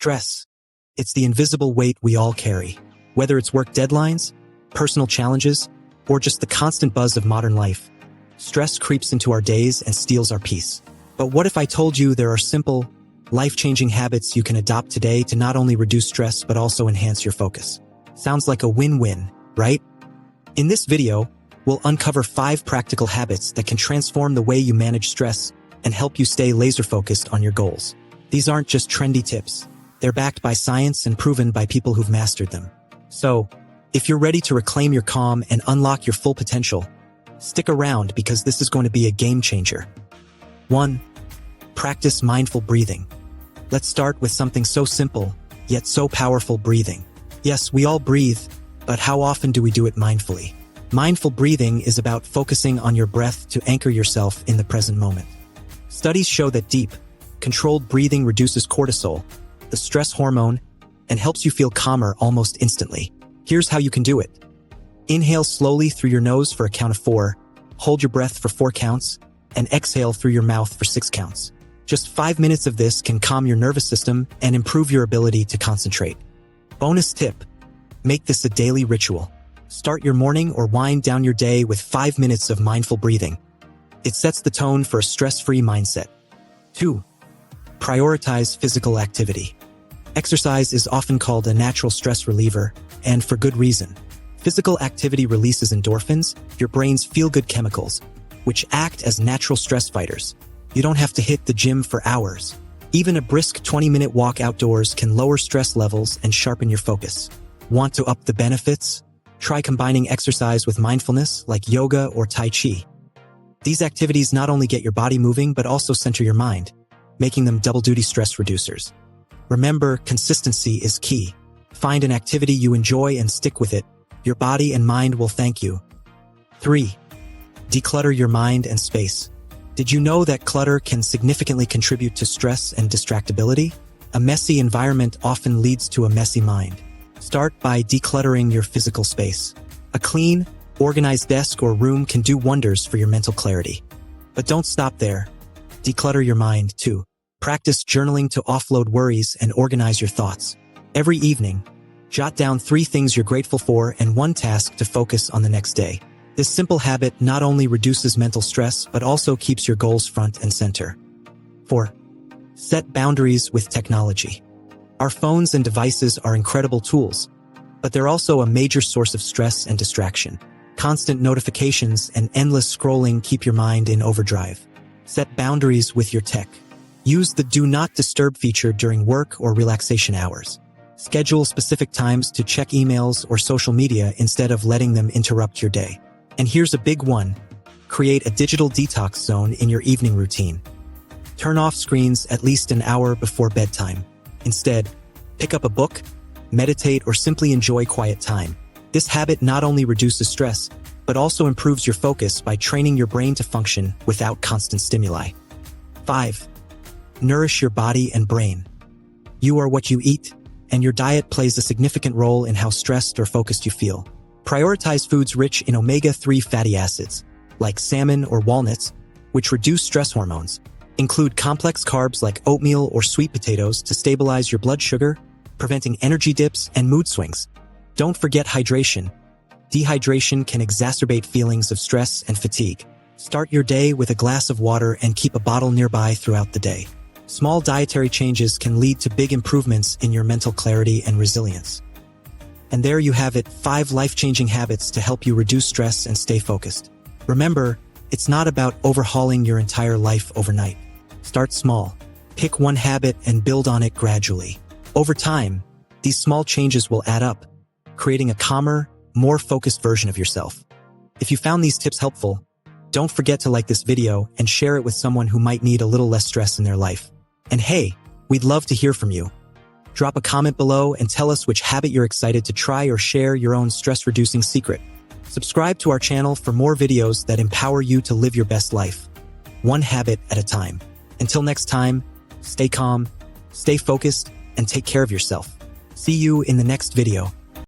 Stress. It's the invisible weight we all carry. Whether it's work deadlines, personal challenges, or just the constant buzz of modern life, stress creeps into our days and steals our peace. But what if I told you there are simple, life-changing habits you can adopt today to not only reduce stress but also enhance your focus? Sounds like a win-win, right? In this video, we'll uncover 5 practical habits that can transform the way you manage stress and help you stay laser-focused on your goals. These aren't just trendy tips. They're backed by science and proven by people who've mastered them. So, if you're ready to reclaim your calm and unlock your full potential, stick around because this is going to be a game changer. 1. Practice mindful breathing. Let's start with something so simple, yet so powerful: breathing. Yes, we all breathe, but how often do we do it mindfully? Mindful breathing is about focusing on your breath to anchor yourself in the present moment. Studies show that deep, controlled breathing reduces cortisol, the stress hormone, and helps you feel calmer almost instantly. Here's how you can do it. Inhale slowly through your nose for a count of 4, hold your breath for 4 counts, and exhale through your mouth for 6 counts. Just 5 minutes of this can calm your nervous system and improve your ability to concentrate. Bonus tip: make this a daily ritual. Start your morning or wind down your day with 5 minutes of mindful breathing. It sets the tone for a stress-free mindset. 2. Prioritize physical activity. Exercise is often called a natural stress reliever, and for good reason. Physical activity releases endorphins, your brain's feel-good chemicals, which act as natural stress fighters. You don't have to hit the gym for hours. Even a brisk 20-minute walk outdoors can lower stress levels and sharpen your focus. Want to up the benefits? Try combining exercise with mindfulness, like yoga or Tai Chi. These activities not only get your body moving but also center your mind, making them double-duty stress reducers. Remember, consistency is key. Find an activity you enjoy and stick with it. Your body and mind will thank you. 3. Declutter your mind and space. Did you know that clutter can significantly contribute to stress and distractibility? A messy environment often leads to a messy mind. Start by decluttering your physical space. A clean, organized desk or room can do wonders for your mental clarity. But don't stop there. Declutter your mind, too. Practice journaling to offload worries and organize your thoughts. Every evening, jot down 3 things you're grateful for and 1 task to focus on the next day. This simple habit not only reduces mental stress but also keeps your goals front and center. 4. Set boundaries with technology. Our phones and devices are incredible tools, but they're also a major source of stress and distraction. Constant notifications and endless scrolling keep your mind in overdrive. Set boundaries with your tech. Use the Do Not Disturb feature during work or relaxation hours. Schedule specific times to check emails or social media instead of letting them interrupt your day. And here's a big one: create a digital detox zone in your evening routine. Turn off screens at least an hour before bedtime. Instead, pick up a book, meditate, or simply enjoy quiet time. This habit not only reduces stress, but also improves your focus by training your brain to function without constant stimuli. 5. Nourish your body and brain. You are what you eat, and your diet plays a significant role in how stressed or focused you feel. Prioritize foods rich in omega-3 fatty acids, like salmon or walnuts, which reduce stress hormones. Include complex carbs like oatmeal or sweet potatoes to stabilize your blood sugar, preventing energy dips and mood swings. Don't forget hydration. Dehydration can exacerbate feelings of stress and fatigue. Start your day with a glass of water and keep a bottle nearby throughout the day. Small dietary changes can lead to big improvements in your mental clarity and resilience. And there you have it, 5 life-changing habits to help you reduce stress and stay focused. Remember, it's not about overhauling your entire life overnight. Start small. Pick 1 habit and build on it gradually. Over time, these small changes will add up, creating a calmer, more focused version of yourself. If you found these tips helpful, don't forget to like this video and share it with someone who might need a little less stress in their life. And hey, we'd love to hear from you. Drop a comment below and tell us which habit you're excited to try, or share your own stress-reducing secret. Subscribe to our channel for more videos that empower you to live your best life, 1 habit at a time. Until next time, stay calm, stay focused, and take care of yourself. See you in the next video.